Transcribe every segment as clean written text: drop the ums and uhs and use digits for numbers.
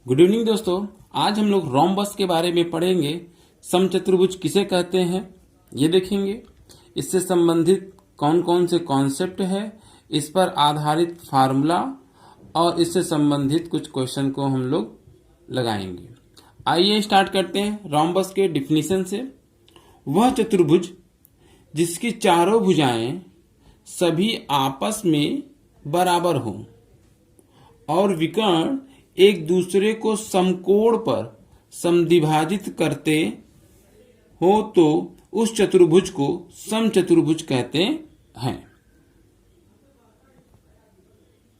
Good evening दोस्तों। आज हम लोग रोम्बस के बारे में पढ़ेंगे। समचतुर्भुज किसे कहते हैं ये देखेंगे। इससे संबंधित कौन कौन से कॉन्सेप्ट है, इस पर आधारित फार्मूला और इससे संबंधित कुछ क्वेश्चन को हम लोग लगाएंगे। आइए स्टार्ट करते हैं रोम्बस के डिफिनीशन से। वह चतुर्भुज जिसकी चारों भुजाएं सभी आपस में बराबर हों और विकर्ण एक दूसरे को समकोण पर समद्विभाजित करते हो तो उस चतुर्भुज को समचतुर्भुज कहते हैं।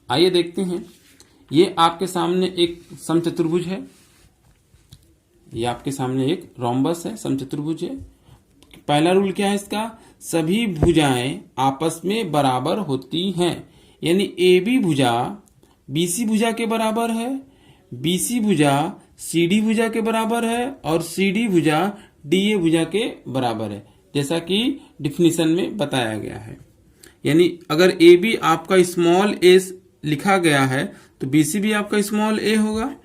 आइए देखते हैं। ये आपके सामने एक समचतुर्भुज है, ये आपके सामने एक रोम्बस है, समचतुर्भुज है। पहला रूल क्या है इसका? सभी भुजाएं आपस में बराबर होती हैं, यानी ए बी भुजा बीसी भुजा के बराबर है, बीसी भुजा सीडी भुजा के बराबर है और सीडी भुजा डीए भुजा के बराबर है, जैसा कि डिफिनीशन में बताया गया है। यानी अगर ए बी आपका स्मॉल ए लिखा गया है तो बीसी भी आपका स्मॉल ए होगा,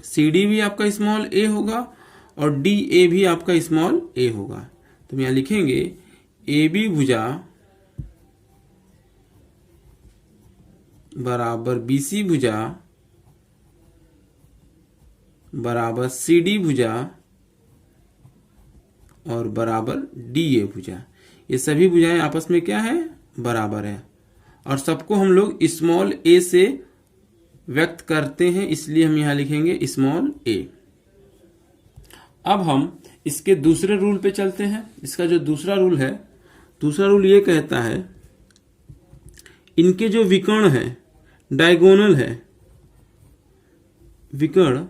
सीडी भी आपका स्मॉल ए होगा और डी ए भी आपका स्मॉल ए होगा। तो यहाँ लिखेंगे ए बी भुजा बराबर बीसी भुजा बराबर सीडी भुजा और बराबर डीए भुजा। ये सभी भुजाएं आपस में क्या है? बराबर है और सबको हम लोग स्मॉल ए से व्यक्त करते हैं, इसलिए हम यहां लिखेंगे स्मॉल ए। अब हम इसके दूसरे रूल पे चलते हैं। इसका जो दूसरा रूल है, दूसरा रूल ये कहता है इनके जो विकर्ण है, डायगोनल है, विकर्ण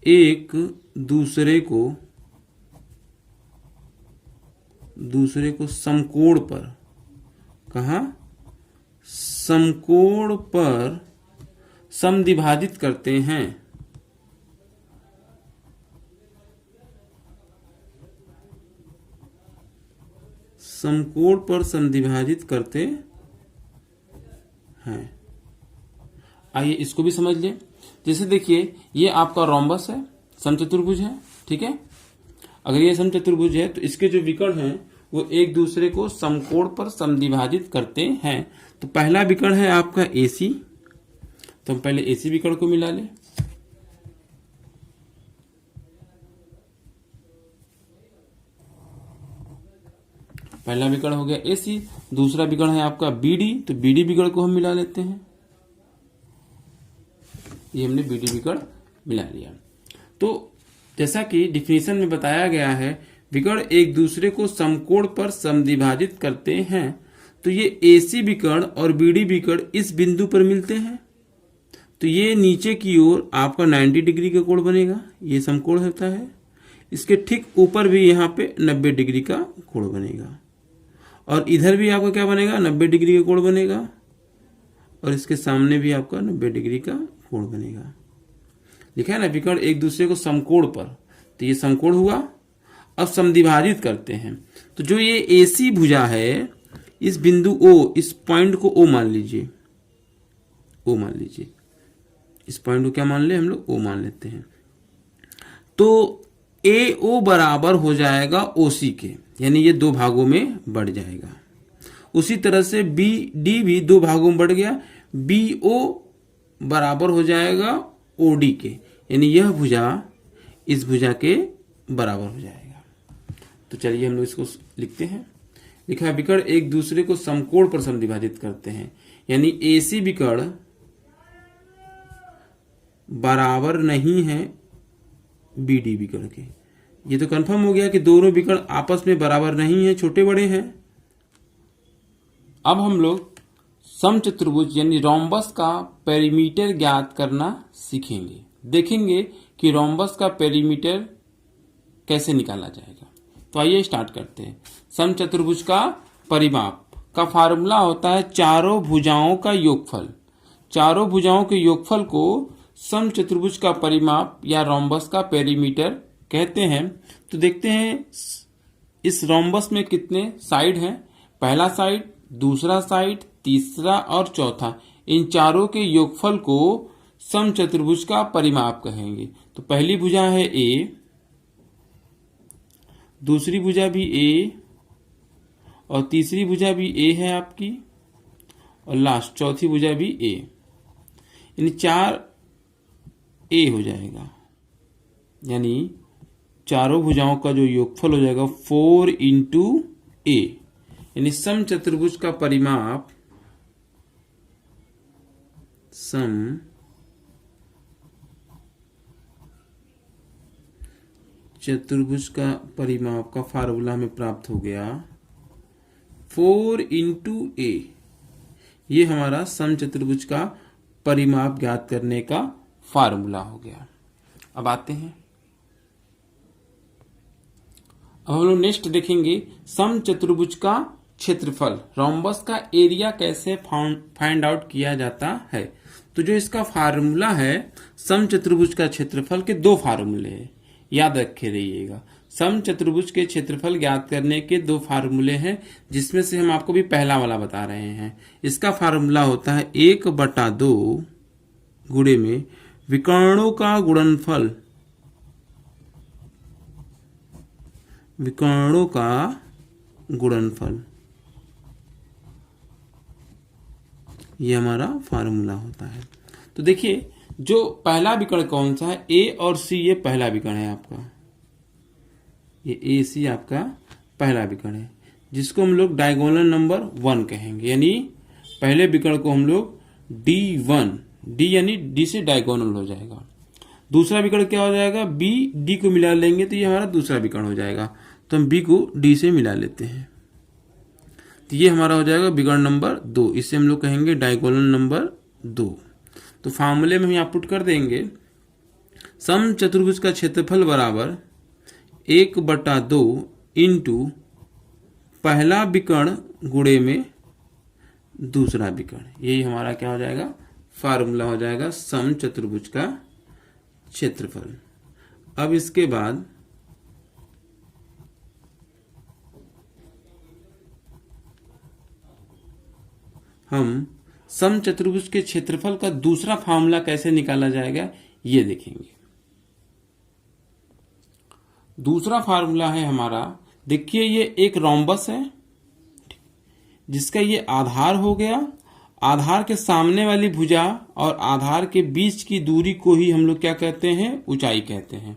एक दूसरे को समकोण पर, कहा? समकोण पर समद्विभाजित करते हैं। समकोण पर समद्विभाजित करते हैं। आइए इसको भी समझ लें। जैसे देखिए ये आपका रोम्बस है, समचतुर्भुज है, ठीक है। अगर ये समचतुर्भुज है तो इसके जो विकर्ण हैं वो एक दूसरे को समकोण पर समद्विभाजित करते हैं। तो पहला विकर्ण है आपका AC, तो हम पहले AC विकर्ण को मिला लें। पहला विकर्ण हो गया AC। दूसरा विकर्ण है आपका BD, तो BD विकर्ण को हम मिला लेते हैं। ये हमने BD विकर्ण मिला लिया। तो जैसा कि डिफिनीशन में बताया गया है, विकर्ण एक दूसरे को समकोण पर समद्विभाजित करते हैं। तो ये AC विकर्ण और BD विकर्ण इस बिंदु पर मिलते हैं, तो ये नीचे की ओर आपका 90 डिग्री का कोण बनेगा, ये समकोण होता है। इसके ठीक ऊपर भी यहाँ पे 90 डिग्री का कोण बनेगा और इधर भी आपका क्या बनेगा? 90 डिग्री का कोण बनेगा और इसके सामने भी आपका 90 डिग्री का कोण बनेगा। लिखा है ना, विकर्ण एक दूसरे को समकोण पर, तो ये समकोण हुआ। अब समद्विभाजित करते हैं, तो जो ये AC भुजा है, इस बिंदु O, इस पॉइंट को O मान लीजिए, O मान लीजिए, इस पॉइंट को क्या मान ले हम लोग? O मान लेते हैं। तो AO बराबर हो जाएगा OC के, यानी ये दो भागों में बढ़ जाएगा। उसी तरह से BD भी दो भागों में बढ़ गया, BO बराबर हो जाएगा OD के, यानी यह भुजा इस भुजा के बराबर हो जाएगा। तो चलिए हम लोग इसको लिखते हैं। लिखा है विकर्ण एक दूसरे को समकोण पर समद्विभाजित करते हैं, यानी AC विकर्ण बराबर नहीं है BD विकर्ण के। ये तो कंफर्म हो गया कि दोनों विकर्ण आपस में बराबर नहीं है, छोटे बड़े हैं। अब हम लोग समचतुर्भुज यानी रोम्बस का पेरीमीटर ज्ञात करना सीखेंगे। देखेंगे कि रोम्बस का पेरीमीटर कैसे निकाला जाएगा। तो आइए स्टार्ट करते हैं। समचतुर्भुज का परिमाप का फार्मूला होता है चारों भुजाओं का योगफल। चारों भुजाओं के योगफल को समचतुर्भुज का परिमाप या रोम्बस का पेरीमीटर कहते हैं। तो देखते हैं इस रोम्बस में कितने साइड हैं। पहला साइड, दूसरा साइड, तीसरा और चौथा, इन चारों के योगफल को समचतुर्भुज का परिमाप कहेंगे। तो पहली भुजा है ए, दूसरी भुजा भी ए, और तीसरी भुजा भी ए है आपकी, और लास्ट चौथी भुजा भी ए। यानी 4 ए हो जाएगा, यानी चारों भुजाओं का जो योगफल हो जाएगा 4 इंटू ए। यानी समचतुर्भुज का परिमाप, सम चतुर्भुज का परिमाप का फार्मूला हमें प्राप्त हो गया 4 इंटू ए। ये हमारा समचतुर्भुज का परिमाप ज्ञात करने का फार्मूला हो गया। अब आते हैं, अब हम लोग नेक्स्ट देखेंगे समचतुर्भुज का क्षेत्रफल, रोम्बस का एरिया कैसे फाइंड आउट किया जाता है। तो जो इसका फार्मूला है, समचतुर्भुज का क्षेत्रफल के 2 फार्मूले हैं, याद रखे रहिएगा। समचतुर्भुज के क्षेत्रफल ज्ञात करने के 2 फार्मूले हैं, जिसमें से हम आपको भी पहला वाला बता रहे हैं। इसका फार्मूला होता है 1/2 गुणे में विकर्णों का गुणनफल, विकर्णों का गुणनफल, ये हमारा फार्मूला होता है। तो देखिए, जो पहला विकर्ण कौन सा है, ए और सी, ये पहला विकर्ण है आपका, ये ए सी आपका पहला विकर्ण है, जिसको हम लोग डायगोनल नंबर 1 कहेंगे। यानी पहले विकर्ण को हम लोग D1, डी यानी डी से डायगोनल हो जाएगा। दूसरा विकर्ण क्या हो जाएगा, बी, डी को मिला लेंगे तो ये हमारा दूसरा विकर्ण हो जाएगा। तो हम बी को डी से मिला लेते हैं, तो ये हमारा हो जाएगा विकर्ण नंबर 2। इसे हम लोग कहेंगे डायगोनल नंबर 2। तो फार्मूले में हम यहाँ पुट कर देंगे, समचतुर्भुज का क्षेत्रफल बराबर 1/2 इंटू पहला विकर्ण गुणे में दूसरा विकर्ण। यही हमारा क्या हो जाएगा, फार्मूला हो जाएगा समचतुर्भुज का क्षेत्रफल। अब इसके बाद हम समचतुर्भुज के क्षेत्रफल का दूसरा फार्मूला कैसे निकाला जाएगा, ये देखेंगे। दूसरा फार्मूला है हमारा, देखिए ये एक रोम्बस है जिसका ये आधार हो गया। आधार के सामने वाली भुजा और आधार के बीच की दूरी को ही हम लोग क्या कहते हैं, ऊंचाई कहते हैं।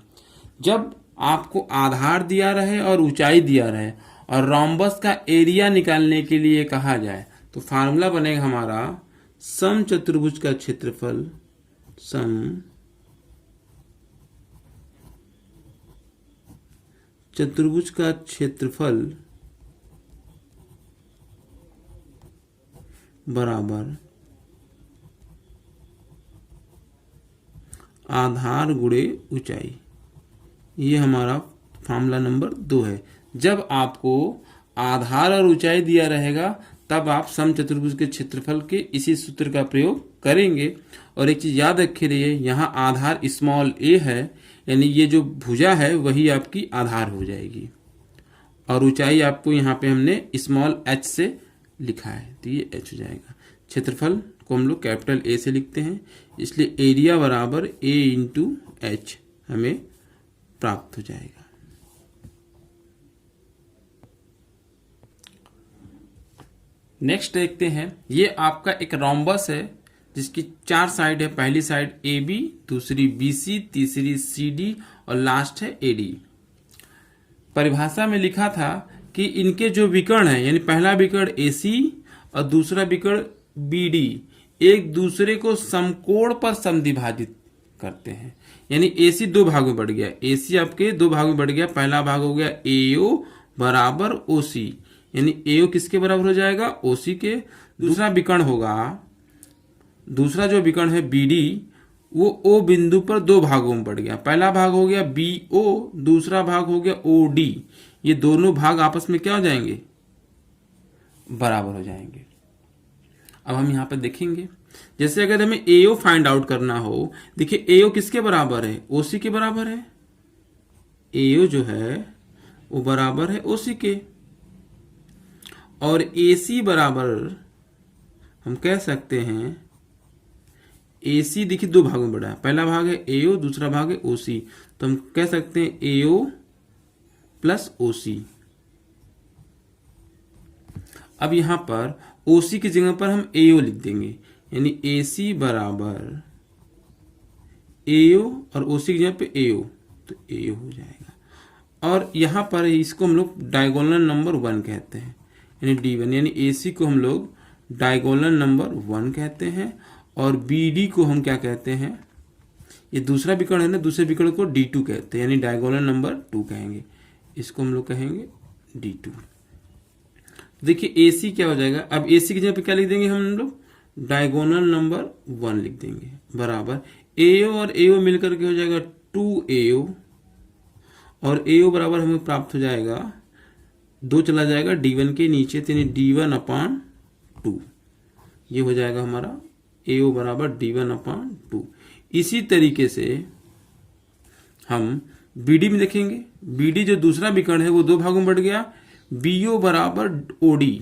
जब आपको आधार दिया रहे और ऊंचाई दिया रहे और रोम्बस का एरिया निकालने के लिए कहा जाए, तो फार्मूला बनेगा हमारा समचतुर्भुज का क्षेत्रफल, सम चतुर्भुज का क्षेत्रफल बराबर आधार गुणे ऊंचाई। ये हमारा फार्मूला नंबर 2 है। जब आपको आधार और ऊंचाई दिया रहेगा तब आप समचतुर्भुज के क्षेत्रफल के इसी सूत्र का प्रयोग करेंगे। और एक चीज याद रखे रहिए, यहाँ आधार स्मॉल a है, यानी ये जो भुजा है वही आपकी आधार हो जाएगी, और ऊंचाई आपको यहाँ पे हमने स्मॉल h से लिखा है, तो ये h हो जाएगा। क्षेत्रफल को हम लोग कैपिटल A से लिखते हैं, इसलिए एरिया बराबर a इंटू h हमें प्राप्त हो जाएगा। नेक्स्ट देखते हैं, ये आपका एक रोम्बस है जिसकी 4 साइड है। पहली साइड AB, दूसरी BC, तीसरी CD और लास्ट है AD। परिभाषा में लिखा था कि इनके जो विकर्ण है, यानी पहला विकर्ण AC और दूसरा विकर्ण BD, एक दूसरे को समकोण पर समद्विभाजित करते हैं। यानी AC 2 भाग में बढ़ गया, AC आपके 2 भाग में बढ़ गया। पहला भाग हो गया AO बराबर OC, यानी AO किसके बराबर हो जाएगा, OC के। दूसरा विकर्ण होगा, दूसरा जो विकर्ण है BD, वो O बिंदु पर 2 भागों में बढ़ गया। पहला भाग हो गया BO, दूसरा भाग हो गया OD। ये दोनों भाग आपस में क्या हो जाएंगे, बराबर हो जाएंगे। अब हम यहाँ पर देखेंगे, जैसे अगर हमें AO फाइंड आउट करना हो, देखिए AO किसके बराबर है, OC के बराबर है। AO जो है वो बराबर है OC के, और AC बराबर हम कह सकते हैं AC देखिए दो भागों में बढ़ा है, पहला भाग है AO, दूसरा भाग है OC, तो हम कह सकते हैं AO प्लस OC। अब यहां पर OC की जगह पर हम AO लिख देंगे, यानी AC बराबर AO और OC की जगह पे AO, तो AO हो जाएगा। और यहां पर इसको हम लोग डायगोनल नंबर 1 कहते हैं, यानी D1, यानी AC को हम लोग डायगोनल नंबर 1 कहते हैं और BD को हम क्या कहते हैं, ये दूसरा विकर्ण है ना, दूसरे विकर्ण को D2 कहते हैं, यानी डायगोनल नंबर 2 कहेंगे, इसको हम लोग कहेंगे D2। देखिए AC क्या हो जाएगा, अब AC की जगह पे क्या लिख देंगे हम लोग, डायगोनल नंबर 1 लिख देंगे, बराबर AO और AO मिलकर के हो जाएगा 2AO, और AO बराबर हमें प्राप्त हो जाएगा, 2 चला जाएगा D1 के नीचे, तो यानी D1/2, ये हो जाएगा हमारा AO बराबर D1/2। इसी तरीके से हम BD में देखेंगे, BD जो दूसरा विकर्ण है वो दो भागों में बढ़ गया, BO बराबर OD,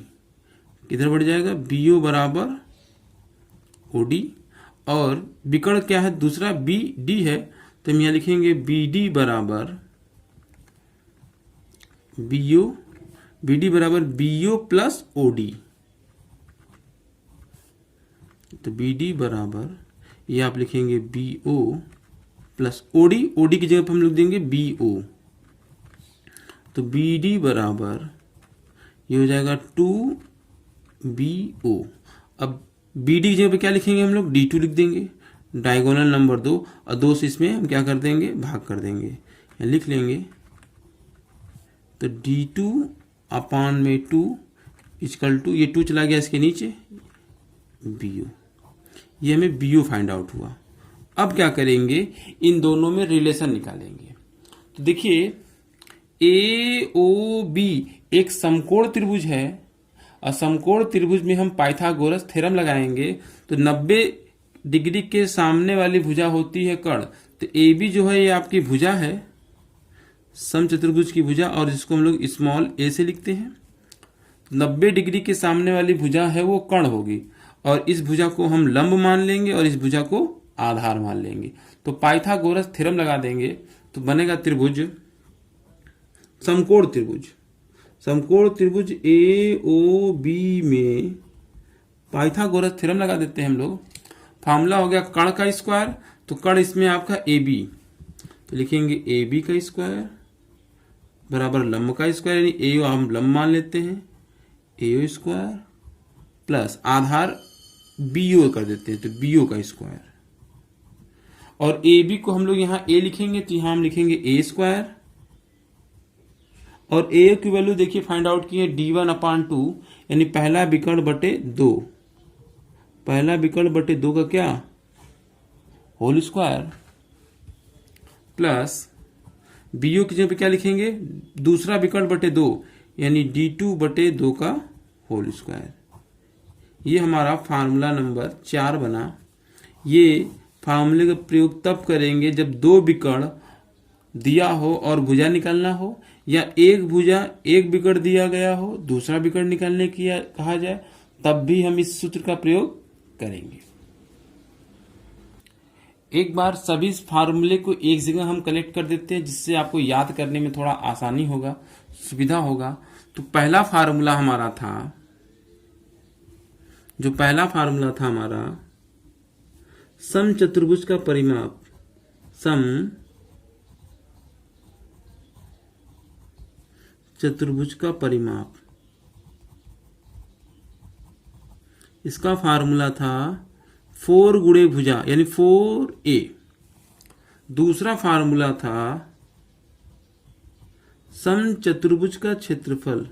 किधर बढ़ जाएगा, BO बराबर OD, और विकर्ण क्या है दूसरा BD है, तो हम यहां लिखेंगे BD बराबर BO प्लस OD, तो BD बराबर ये आप लिखेंगे BO प्लस OD की जगह पर हम लिख देंगे BO, तो BD बराबर ये हो जाएगा 2BO। अब BD की जगह पे क्या लिखेंगे हम लोग, D2 लिख देंगे, डायगोनल नंबर 2, और 2 से इसमें हम क्या कर देंगे, भाग कर देंगे, या लिख लेंगे, तो D2/2 इक्वल टू, ये 2 चला गया इसके नीचे, BO, ये हमें BO फाइंड आउट हुआ। अब क्या करेंगे, इन दोनों में रिलेशन निकालेंगे। तो देखिए AOB एक समकोण त्रिभुज है, और समकोण त्रिभुज में हम पाइथागोरस थ्योरम लगाएंगे, तो 90 डिग्री के सामने वाली भुजा होती है कर्ण, तो AB जो है ये आपकी भुजा है, समचतुर्भुज की भुजा, और जिसको हम लोग स्मॉल a से लिखते हैं। 90 डिग्री के सामने वाली भुजा है वो कर्ण होगी, और इस भुजा को हम लंब मान लेंगे और इस भुजा को आधार मान लेंगे, तो पाइथागोरस थ्योरम लगा देंगे, तो बनेगा त्रिभुज, समकोण त्रिभुज AOB में पाइथागोरस थ्योरम लगा देते हैं हम लोग। फार्मूला हो गया कर्ण का स्क्वायर, तो कर्ण इसमें आपका AB, तो लिखेंगे AB का स्क्वायर बराबर लंब का स्क्वायर, यानी AO हम लंब मान लेते हैं, AO स्क्वायर प्लस आधार BO कर देते हैं, तो BO का स्क्वायर, और AB को हम लोग यहाँ A लिखेंगे, तो यहाँ हम लिखेंगे A स्क्वायर, और A की वैल्यू देखिए फाइंड आउट किए D1/2, यानी पहला विकर्ण बटे 2, पहला विकर्ण बटे 2 का क्या, होल स्क्वायर, प्लस BO की जगह पे क्या लिखेंगे, दूसरा विकर्ण बटे 2, यानी D2/2 का होल स्क्वायर। ये हमारा फार्मूला नंबर 4 बना। ये फार्मूले का प्रयोग तब करेंगे जब दो विकर्ण दिया हो और भुजा निकालना हो, या एक विकर्ण दिया गया हो, दूसरा विकर्ण निकालने की कहा जाए, तब भी हम इस सूत्र का प्रयोग करेंगे। एक बार सभी फार्मूले को एक जगह हम कलेक्ट कर देते हैं, जिससे आपको याद करने में थोड़ा आसानी होगा, सुविधा होगा। तो पहला फार्मूला हमारा था, हमारा समचतुर्भुज का परिमाप, चतुर्भुज का परिमाप, इसका फार्मूला था 4 गुणे भुजा, यानी 4a। दूसरा फार्मूला था समचतुर्भुज का क्षेत्रफल,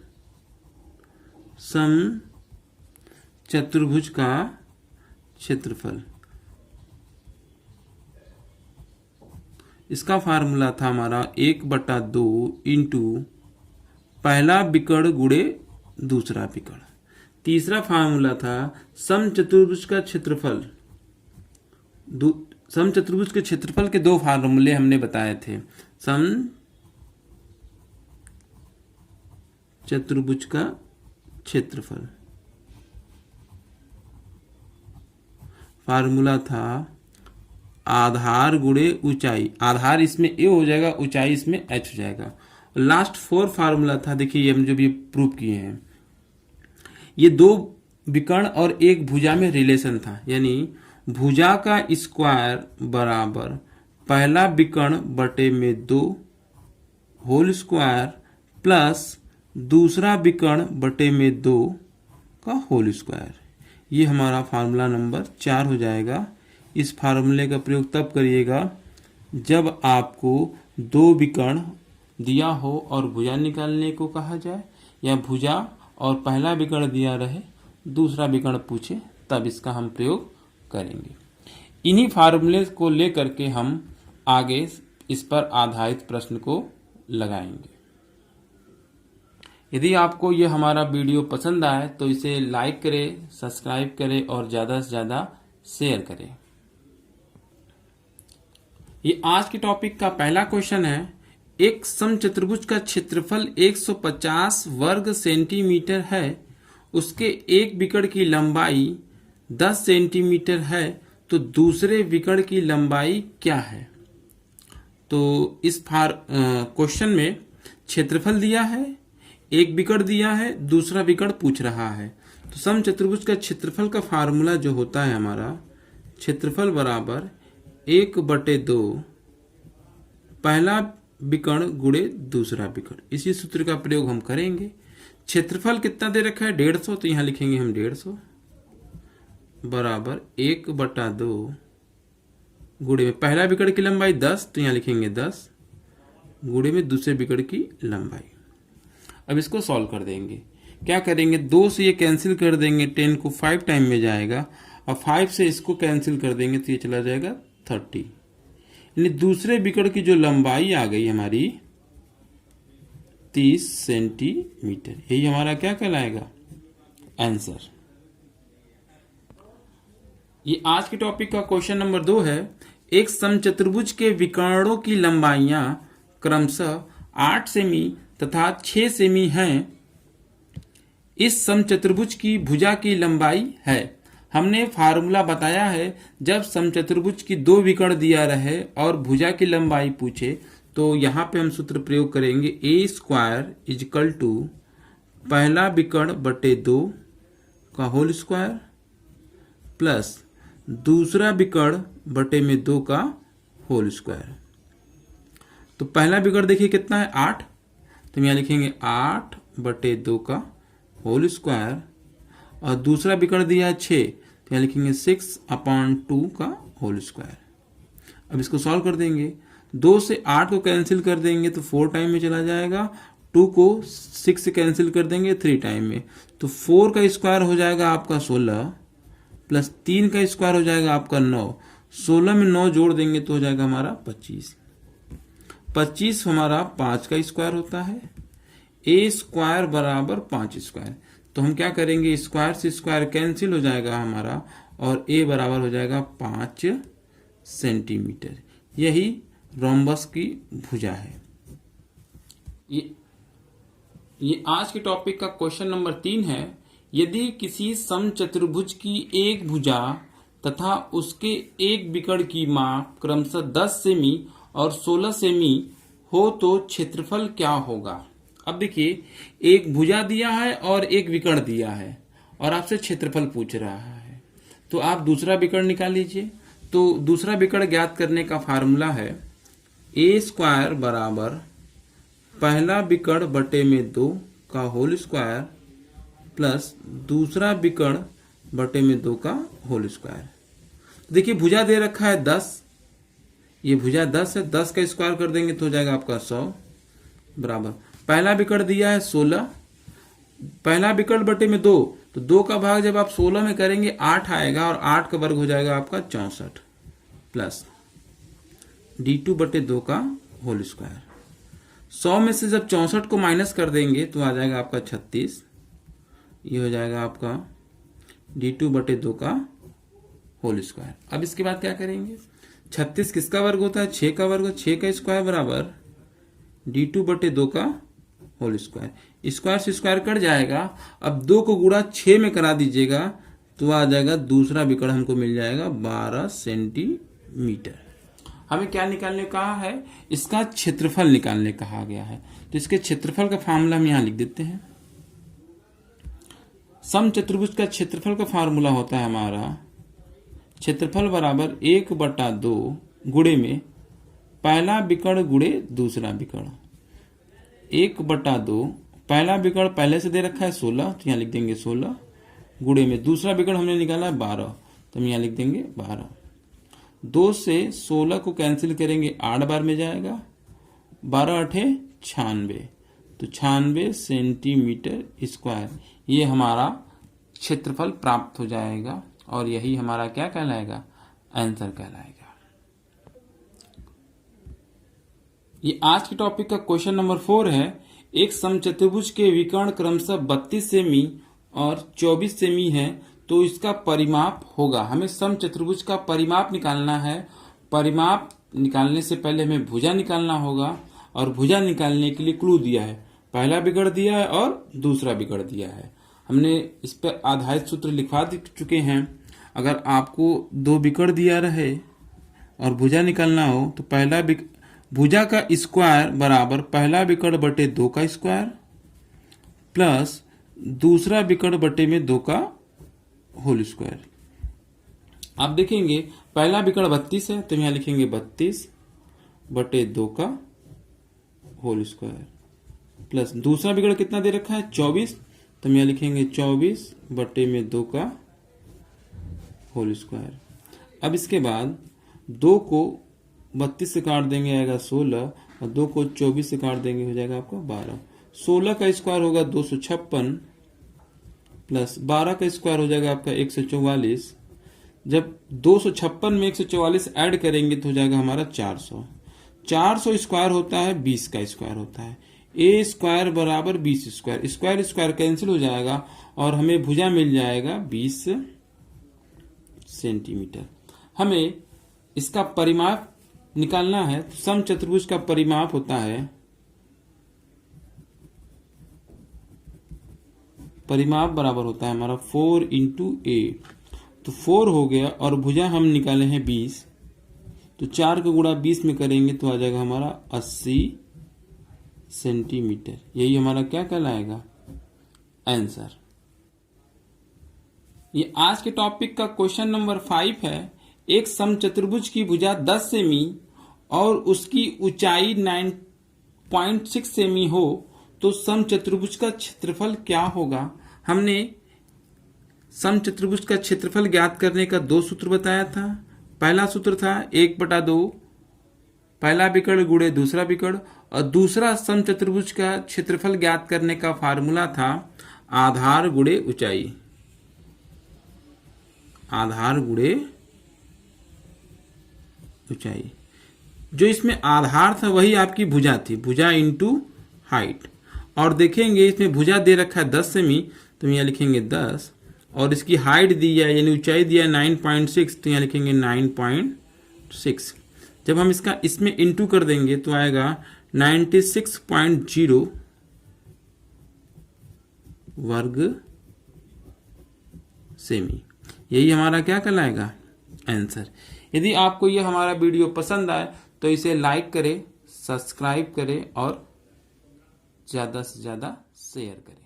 समचतुर्भुज का क्षेत्रफल, इसका फार्मूला था हमारा 1/2 इंटू पहला विकर्ण गुणे दूसरा विकर्ण। तीसरा फार्मूला था समचतुर्भुज का क्षेत्रफल, समचतुर्भुज के क्षेत्रफल के दो फार्मूले हमने बताए थे, समचतुर्भुज का क्षेत्रफल फार्मूला था आधार गुणे ऊंचाई, आधार इसमें ए हो जाएगा, ऊंचाई इसमें एच हो जाएगा। लास्ट 4 फार्मूला था, देखिए ये हम जो भी प्रूव किए हैं, ये 2 विकर्ण और एक भुजा में रिलेशन था, यानी भुजा का स्क्वायर बराबर पहला विकर्ण बटे में 2 होल स्क्वायर प्लस दूसरा विकर्ण बटे में 2 का होल स्क्वायर। ये हमारा फार्मूला नंबर 4 हो जाएगा। इस फार्मूले का प्रयोग तब करिएगा जब आपको 2 विकर्ण दिया हो और भुजा निकालने को कहा जाए, या भुजा और पहला विकर्ण दिया रहे, दूसरा विकर्ण पूछे, तब इसका हम प्रयोग करेंगे। इन्हीं फार्मूले को लेकर के हम आगे इस पर आधारित प्रश्न को लगाएंगे। यदि आपको ये हमारा वीडियो पसंद आए तो इसे लाइक करें, सब्सक्राइब करें और ज़्यादा से ज़्यादा शेयर करें। ये आज के टॉपिक का पहला क्वेश्चन है। एक समचतुर्भुज का क्षेत्रफल 150 वर्ग सेंटीमीटर है, उसके एक विकर्ण की लंबाई 10 सेंटीमीटर है, तो दूसरे विकर्ण की लंबाई क्या है? तो इस क्वेश्चन में क्षेत्रफल दिया है, एक विकर्ण दिया है, दूसरा विकर्ण पूछ रहा है। तो समचतुर्भुज का क्षेत्रफल का फार्मूला जो होता है हमारा, क्षेत्रफल बराबर 1/2 पहला विकर्ण गुणे दूसरा विकर्ण। इसी सूत्र का प्रयोग हम करेंगे। क्षेत्रफल कितना दे रखा है? 150, तो यहां लिखेंगे हम 150 बराबर 1/2 गुणे में पहला विकर्ण की लंबाई 10, तो यहां लिखेंगे 10 गुणे में दूसरे विकर्ण की लंबाई। अब इसको सॉल्व कर देंगे। क्या करेंगे? 2 से ये कैंसिल कर देंगे, 10 को 5 टाइम में जाएगा, और 5 से इसको कैंसिल कर देंगे तो ये चला जाएगा 30। यानी दूसरे विकर्ण की जो लंबाई आ गई हमारी 30 सेंटीमीटर। यही हमारा क्या कहलाएगा? आंसर। ये आज के टॉपिक का क्वेश्चन नंबर 2 है। एक समचतुर्भुज के विकर्णों की लंबाइयां क्रमशः 8 सेमी तथा 6 सेमी हैं। इस समचतुर्भुज की भुजा की लंबाई है। हमने फार्मूला बताया है, जब समचतुर्भुज की 2 विकर्ण दिया रहे और भुजा की लंबाई पूछे, तो यहां पे हम सूत्र प्रयोग करेंगे a² इजकल टू पहला विकर्ण बटे 2 का होल स्क्वायर प्लस दूसरा विकर्ण बटे में 2 का होल स्क्वायर। तो पहला विकर्ण देखिए कितना है? 8, तो यहां लिखेंगे 8/2 का होल स्क्वायर, और दूसरा विकर्ण दिया है 6, तो यहां लिखेंगे 6/2 का होल स्क्वायर। अब इसको सॉल्व कर देंगे। 2 से 8 को कैंसिल कर देंगे तो 4 टाइम में चला जाएगा, 2 को 6 से कैंसिल कर देंगे 3 टाइम में, तो 4 का स्क्वायर हो जाएगा आपका 16 प्लस 3 का स्क्वायर हो जाएगा आपका 9। 16 में 9 जोड़ देंगे तो हो जाएगा हमारा 25। 25 हमारा 5 का स्क्वायर होता है। a² बराबर 5 स्क्वायर। तो हम क्या करेंगे? स्क्वायर से स्क्वायर कैंसिल हो जाएगा हमारा, और a बराबर हो जाएगा 5 सेंटीमीटर। यही रोम्बस की भुजा है। ये आज के टॉपिक का क्वेश्चन नंबर 3 है। यदि किसी समचतुर्भुज की एक भुजा तथा उसके एक विकर्ण की माप क्रमशः 10 सेमी और 16 सेमी हो तो क्षेत्रफल क्या होगा? अब देखिए, एक भुजा दिया है और एक विकर्ण दिया है और आपसे क्षेत्रफल पूछ रहा है, तो आप दूसरा विकर्ण निकाल लीजिए। तो दूसरा विकर्ण ज्ञात करने का फार्मूला है a² बराबर पहला विकर्ण बटे में 2 का होल स्क्वायर प्लस दूसरा विकर्ण बटे में 2 का होल स्क्वायर। देखिए भुजा दे रखा है 10, ये भुजा 10 है, 10 का स्क्वायर कर देंगे तो हो जाएगा आपका 100 बराबर पहला विकर्ण दिया है 16, पहला विकर्ण बटे में 2, तो 2 का भाग जब आप 16 में करेंगे 8 आएगा, और 8 का वर्ग हो जाएगा आपका 64 प्लस d2/2 का होल स्क्वायर। 100 में से जब 64 को माइनस कर देंगे तो आ जाएगा आपका 36। ये हो जाएगा आपका d2/2 का होल स्क्वायर। अब इसके बाद क्या करेंगे? 36 किसका वर्ग होता है? 6 का वर्ग। 6 का स्क्वायर बराबर d2/2 का होल स्क्वायर। स्क्वायर से स्क्वायर कट जाएगा। अब 2 को गुणा 6 में करा दीजिएगा तो आ जाएगा दूसरा विकर्ण हमको मिल जाएगा 12 सेंटीमीटर। मीटर। हमें क्या निकालने कहा है, इसका क्षेत्रफल निकालने कहा गया है। तो इसके क्षेत्रफल का फार्मूला हम यहां लिख देते हैं। समचतुर्भुज का क्षेत्रफल का फार्मूला होता है हमारा क्षेत्रफल बराबर 1/2 गुणे में पहला विकर्ण गुणे दूसरा विकर्ण। 1/2 पहला विकर्ण पहले से दे रखा है 16, तो यहां लिख देंगे 16, गुणे में दूसरा विकर्ण हमने निकाला है 12, तो हम यहां लिख देंगे 12। 2 से 16 को कैंसिल करेंगे 8 बार में जाएगा, 12 8 96, तो 96 सेंटीमीटर स्क्वायर ये हमारा क्षेत्रफल प्राप्त हो जाएगा और यही हमारा क्या कहलाएगा, आंसर कहलाएगा। ये आज के टॉपिक का क्वेश्चन नंबर 4 है। एक समचतुर्भुज के विकर्ण क्रमशः 32 सेमी और 24 सेमी है, तो इसका परिमाप होगा। हमें समचतुर्भुज का परिमाप निकालना है। परिमाप निकालने से पहले हमें भुजा निकालना होगा और भुजा निकालने के लिए क्लू दिया है, पहला विकर्ण दिया है और दूसरा विकर्ण दिया है। हमने इस पर आधारित सूत्र लिखवा चुके हैं। अगर आपको 2 विकर्ण दिया रहे और भुजा निकालना हो तो पहला भुजा का स्क्वायर बराबर पहला विकर्ण बटे 2 का स्क्वायर प्लस दूसरा विकर्ण बटे में 2 का होल स्क्वायर। आप देखेंगे पहला विकर्ण 32 है, तो यहां लिखेंगे 32 बटे 2 का होल स्क्वायर प्लस दूसरा विकर्ण कितना दे रखा है 24, तो हम यहां लिखेंगे 24 बटे में 2 का होल स्क्वायर। अब इसके बाद 2 को 32 से काट देंगे आएगा 16 और 2 को 24 से काट देंगे हो जाएगा आपका 12। 16 का स्क्वायर होगा 256 प्लस 12 का स्क्वायर हो जाएगा आपका 144। जब 256 में 144 ऐड करेंगे तो हो जाएगा हमारा 400। 400 स्क्वायर होता है 20 का स्क्वायर होता है। ए स्क्वायर बराबर 20 स्क्वायर, स्क्वायर स्क्वायर कैंसिल हो जाएगा और हमें भुजा मिल जाएगा 20 सेंटीमीटर। हमें इसका परिमाप निकालना है। समचतुर्भुज का परिमाप होता है, परिमाप बराबर होता है हमारा 4 × 8, तो 4 हो गया और भुजा हम निकाले हैं 20, तो 4 का गुणा 20 में करेंगे तो आ जाएगा हमारा 80 सेंटीमीटर। यही हमारा क्या कहलाएगा, आंसर। ये आज के टॉपिक का क्वेश्चन नंबर 5 है। एक समचतुर्भुज की भुजा 10 सेमी और उसकी ऊंचाई 9.6 सेमी हो तो समचतुर्भुज का क्षेत्रफल क्या होगा। हमने समचतुर्भुज का क्षेत्रफल ज्ञात करने का 2 सूत्र बताया था। पहला सूत्र था 1/2 पहला विकर्ण गुणे दूसरा विकर्ण, और दूसरा समचतुर्भुज का क्षेत्रफल ज्ञात करने का फार्मूला था आधार गुणे ऊंचाई, आधार गुणे ऊंचाई। जो इसमें आधार था वही आपकी भुजा थी, भुजा इंटू हाइट। और देखेंगे इसमें भुजा दे रखा है 10 सेमी, तो यहाँ लिखेंगे 10, और इसकी हाइट दी है यानी ऊंचाई दिया है 9.6, तो यहाँ लिखेंगे 9.6। जब हम इसमें इंटू कर देंगे तो आएगा 96.0 वर्ग सेमी। यही हमारा क्या कहलाएगा, आंसर। यदि आपको यह हमारा वीडियो पसंद आए तो इसे लाइक करें, सब्सक्राइब करें और ज़्यादा से ज़्यादा शेयर करें।